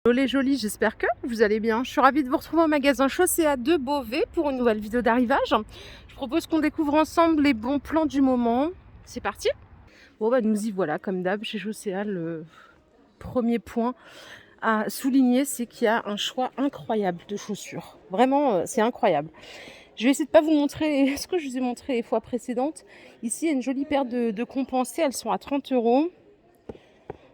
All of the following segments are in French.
Hello les jolis, j'espère que vous allez bien. Je suis ravie de vous retrouver au magasin Chaussea de Beauvais pour une nouvelle vidéo d'arrivage. Je propose qu'on découvre ensemble les bons plans du moment. C'est parti. Bon bah nous y voilà comme d'hab chez Chaussea. Le premier point à souligner, c'est qu'il y a un choix incroyable de chaussures. Vraiment, c'est incroyable. Je vais essayer de ne pas vous montrer ce que je vous ai montré les fois précédentes. Ici, il y a une jolie paire de compensées. Elles sont à 30 €.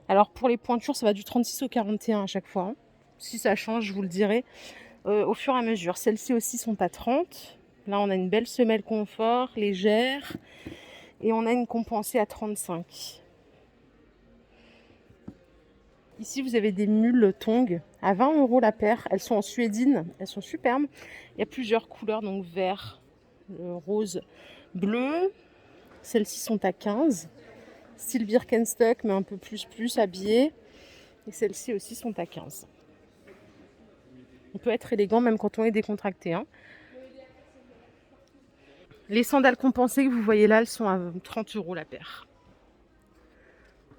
Alors pour les pointures, ça va du 36 au 41 à chaque fois. Si ça change, je vous le dirai au fur et à mesure. Celles-ci aussi sont à 30. Là, on a une belle semelle confort, légère. Et on a une compensée à 35. Ici, vous avez des mules tongs à 20 € la paire. Elles sont en suédine, elles sont superbes. Il y a plusieurs couleurs, donc vert, rose, bleu. Celles-ci sont à 15. Style Birkenstock, mais un peu plus habillé. Et celles-ci aussi sont à 15. On peut être élégant même quand on est décontracté. Hein. Les sandales compensées que vous voyez là, elles sont à 30 € la paire.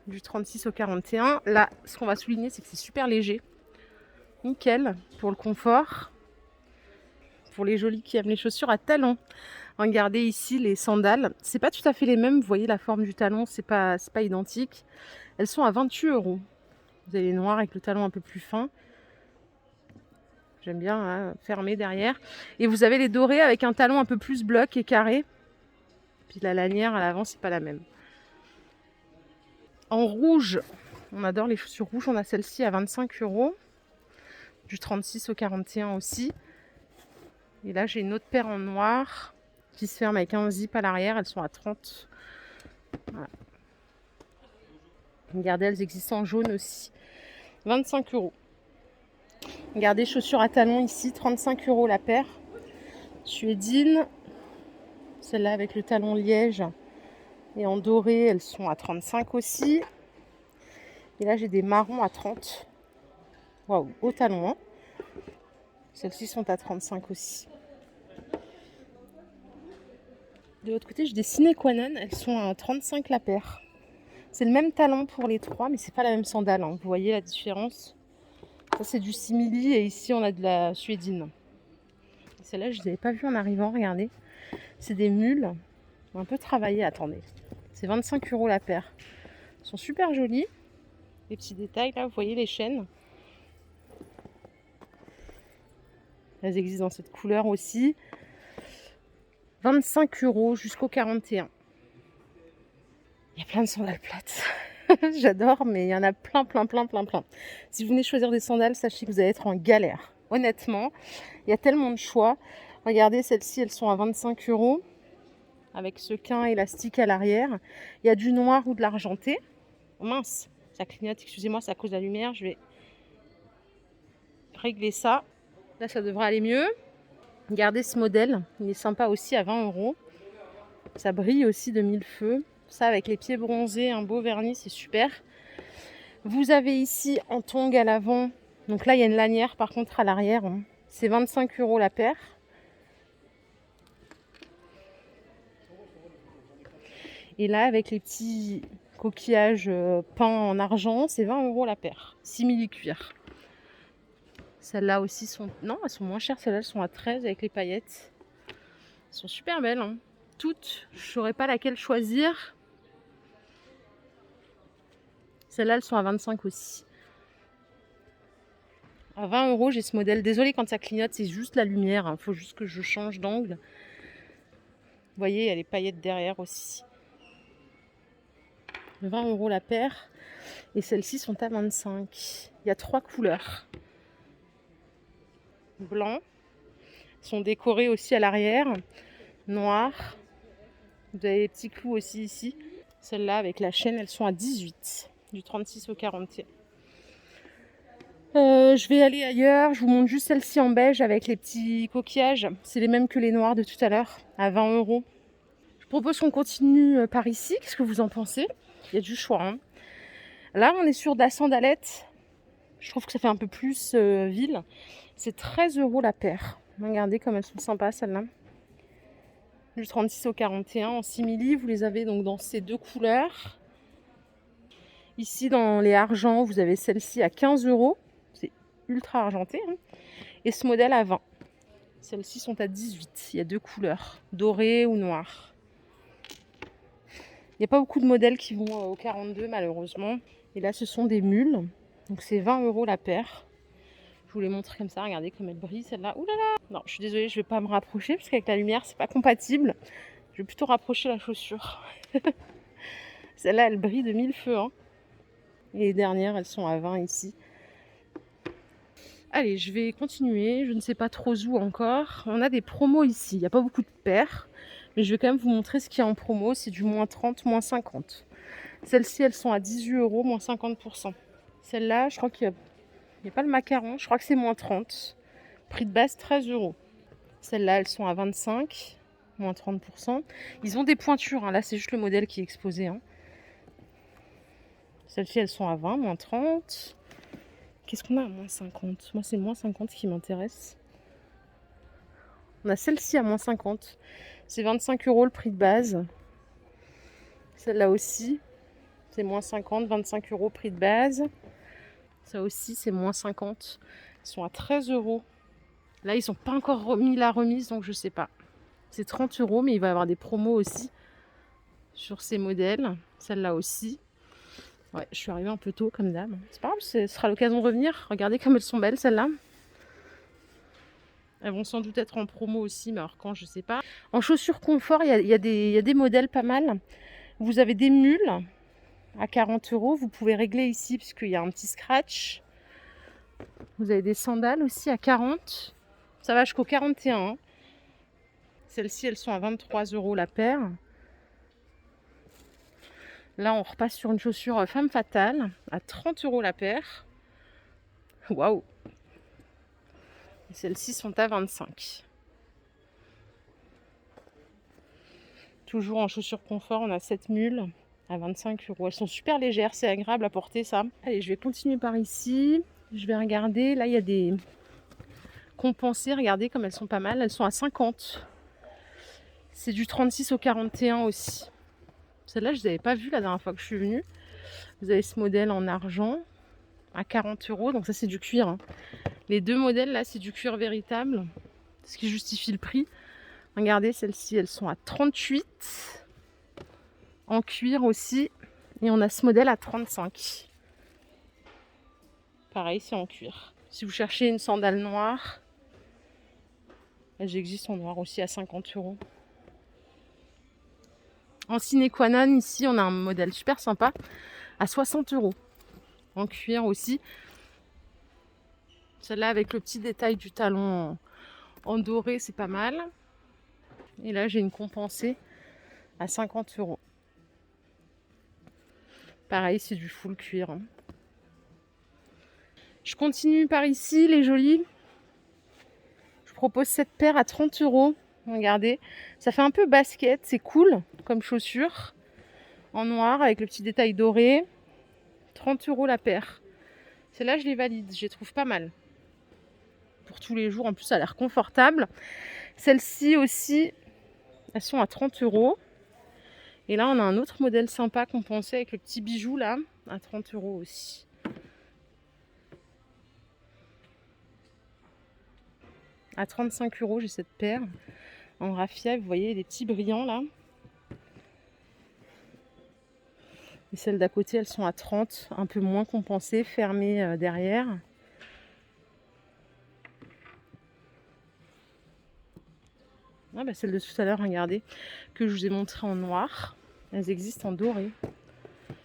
Du 36 au 41. Là, ce qu'on va souligner, c'est que c'est super léger. Nickel pour le confort. Pour les jolis qui aiment les chaussures à talons. Regardez ici les sandales. C'est pas tout à fait les mêmes. Vous voyez la forme du talon, c'est pas identique. Elles sont à 28 €. Vous avez les noires avec le talon un peu plus fin. J'aime bien hein, fermé derrière. Et vous avez les dorés avec un talon un peu plus bloc et carré. Puis la lanière à l'avant, c'est pas la même. En rouge, on adore les chaussures rouges. On a celle-ci à 25 €. Du 36 au 41 aussi. Et là, j'ai une autre paire en noir qui se ferme avec un zip à l'arrière. Elles sont à 30. Voilà. Regardez, elles existent en jaune aussi. 25 €. Regardez, chaussures à talons ici, 35 € la paire. Suédine. Celle-là avec le talon liège et en doré, elles sont à 35 aussi. Et là, j'ai des marrons à 30. Waouh, au talon. Hein. Celles-ci sont à 35 aussi. De l'autre côté, j'ai des Sinequanon. Elles sont à 35 la paire. C'est le même talon pour les trois, mais c'est pas la même sandale. Hein. Vous voyez la différence? Ça, c'est du simili et ici, on a de la suédine. Celle-là, je ne les avais pas vues en arrivant. Regardez. C'est des mules. Un peu travaillées. Attendez. C'est 25 € la paire. Elles sont super jolies. Les petits détails, là, vous voyez les chaînes. Elles existent dans cette couleur aussi. 25 € jusqu'au 41. Il y a plein de sandales plates. J'adore, mais il y en a plein. Si vous venez choisir des sandales, sachez que vous allez être en galère. Honnêtement, il y a tellement de choix. Regardez, celles-ci, elles sont à 25 € avec ce quin élastique à l'arrière. Il y a du noir ou de l'argenté. Oh mince, ça clignote, excusez-moi, c'est à cause de la lumière. Je vais régler ça. Là, ça devrait aller mieux. Regardez ce modèle, il est sympa aussi à 20 €. Ça brille aussi de mille feux. Ça avec les pieds bronzés, un beau vernis, c'est super. Vous avez ici en tongs à l'avant. Donc là, il y a une lanière par contre à l'arrière. C'est 25 € la paire. Et là, avec les petits coquillages peints en argent, c'est 20 € la paire. Simili-cuir. Celles-là aussi sont... Non, elles sont moins chères. Celles-là, elles sont à 13 avec les paillettes. Elles sont super belles. Hein. Toutes. Je ne saurais pas laquelle choisir. Celles-là, elles sont à 25 aussi. À 20 €, j'ai ce modèle. Désolée quand ça clignote, c'est juste la lumière. Il faut juste que je change d'angle. Vous voyez, il y a les paillettes derrière aussi. 20 € la paire. Et celles-ci sont à 25. Il y a 3 couleurs. Blanc. Elles sont décorées aussi à l'arrière. Noir. Vous avez les petits clous aussi ici. Celles-là avec la chaîne, elles sont à 18. Du 36 au 41. Je vais aller ailleurs. Je vous montre juste celle-ci en beige avec les petits coquillages. C'est les mêmes que les noirs de tout à l'heure. À 20 €. Je propose qu'on continue par ici. Qu'est-ce que vous en pensez? Il y a du choix. Hein. Là, on est sur de la sandalette. Je trouve que ça fait un peu plus ville. C'est 13 € la paire. Regardez comme elles sont sympas celles-là. Du 36 au 41 en simili. Vous les avez donc dans ces deux couleurs. Ici, dans les argents, vous avez celle-ci à 15 €. C'est ultra argentées. Hein. Et ce modèle à 20. Celles-ci sont à 18. Il y a 2 couleurs, doré ou noir. Il n'y a pas beaucoup de modèles qui vont au 42 malheureusement. Et là, ce sont des mules. Donc c'est 20 € la paire. Je vous les montre comme ça. Regardez comme elle brille celle-là. Ouh là là! Non, je suis désolée, je ne vais pas me rapprocher parce qu'avec la lumière, c'est pas compatible. Je vais plutôt rapprocher la chaussure. Celle-là, elle brille de mille feux. Hein. Et les dernières, elles sont à 20 ici. Allez, je vais continuer. Je ne sais pas trop où encore. On a des promos ici. Il n'y a pas beaucoup de paires. Mais je vais quand même vous montrer ce qu'il y a en promo. C'est du moins 30, moins 50. Celles-ci, elles sont à 18 €, moins 50%. Celle-là, je crois qu'il n'y a pas le macaron. Je crois que c'est moins 30. Prix de base, 13 €. Celles-là, elles sont à 25, moins 30%. Ils ont des pointures. Hein. Là, c'est juste le modèle qui est exposé. Hein. Celles-ci, elles sont à 20, moins 30. Qu'est-ce qu'on a à moins 50? Moi, c'est moins 50 qui m'intéresse. On a celle-ci à moins 50. C'est 25 € le prix de base. Celle-là aussi, c'est moins 50, 25 € prix de base. Ça aussi, c'est moins 50. Ils sont à 13 €. Là, ils n'ont pas encore remis la remise, donc je ne sais pas. C'est 30 €, mais il va y avoir des promos aussi sur ces modèles. Celle-là aussi. Ouais, je suis arrivée un peu tôt comme d'hab. C'est pas grave, ce sera l'occasion de revenir. Regardez comme elles sont belles, celles-là. Elles vont sans doute être en promo aussi, mais alors quand, je sais pas. En chaussures confort, il y a des modèles pas mal. Vous avez des mules à 40 €. Vous pouvez régler ici, puisqu'il y a un petit scratch. Vous avez des sandales aussi à 40. Ça va jusqu'au 41. Hein. Celles-ci, elles sont à 23 € la paire. Là, on repasse sur une chaussure femme fatale à 30 € la paire. Waouh! Celles-ci sont à 25. Toujours en chaussures confort, on a cette mule à 25 €. Elles sont super légères, c'est agréable à porter ça. Allez, je vais continuer par ici. Je vais regarder. Là, il y a des compensées. Regardez comme elles sont pas mal. Elles sont à 50. C'est du 36 au 41 aussi. Celle-là, je ne les avais pas vues la dernière fois que je suis venue. Vous avez ce modèle en argent à 40 €. Donc ça, c'est du cuir. Hein. Les deux modèles, là, c'est du cuir véritable. Ce qui justifie le prix. Regardez, celles-ci, elles sont à 38. En cuir aussi. Et on a ce modèle à 35. Pareil, c'est en cuir. Si vous cherchez une sandale noire, elles existent en noir aussi à 50 €. En sine qua non, ici, on a un modèle super sympa à 60 €. En cuir aussi. Celle-là, avec le petit détail du talon en doré, c'est pas mal. Et là, j'ai une compensée à 50 €. Pareil, c'est du full cuir. Hein. Je continue par ici, les jolies. Je propose cette paire à 30 €. Regardez, ça fait un peu basket, c'est cool comme chaussure. En noir, avec le petit détail doré. 30 € la paire. Celle-là, je les valide, je les trouve pas mal. Pour tous les jours, en plus, ça a l'air confortable. Celles-ci aussi, elles sont à 30 €. Et là, on a un autre modèle sympa compensé avec le petit bijou là, à 30 € aussi. À 35 €, j'ai cette paire en raffia. Vous voyez les petits brillants là. Et celles d'à côté, elles sont à 30, un peu moins compensées, fermées derrière. Ah bah celle de tout à l'heure, regardez, que je vous ai montré en noir. Elles existent en doré.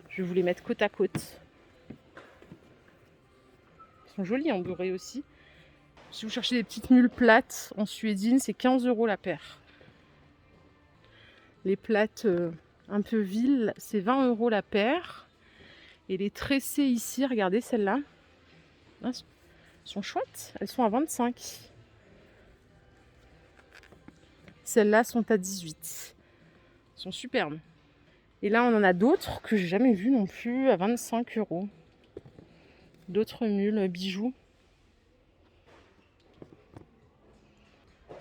Je vais vous les mettre côte à côte. Elles sont jolies en doré aussi. Si vous cherchez des petites mules plates en suédine, c'est 15 € la paire. Les plates un peu viles, c'est 20 € la paire. Et les tressées ici, regardez celles-là. Elles sont chouettes, elles sont à 25. Celles-là sont à 18. Elles sont superbes. Et là, on en a d'autres que j'ai jamais vues non plus à 25 €. D'autres mules bijoux.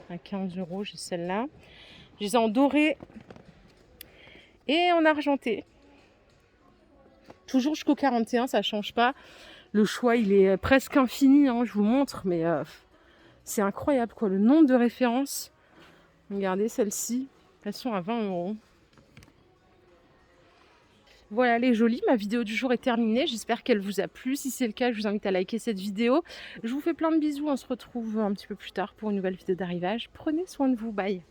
À 15 €, j'ai celle-là. Je les ai en doré et en argenté. Toujours jusqu'au 41, ça ne change pas. Le choix, il est presque infini, hein, je vous montre, mais c'est incroyable, quoi. Le nombre de références. Regardez celle-ci, elles sont à 20 euros. Voilà, elle est jolie. Ma vidéo du jour est terminée. J'espère qu'elle vous a plu. Si c'est le cas, je vous invite à liker cette vidéo. Je vous fais plein de bisous. On se retrouve un petit peu plus tard pour une nouvelle vidéo d'arrivage. Prenez soin de vous. Bye.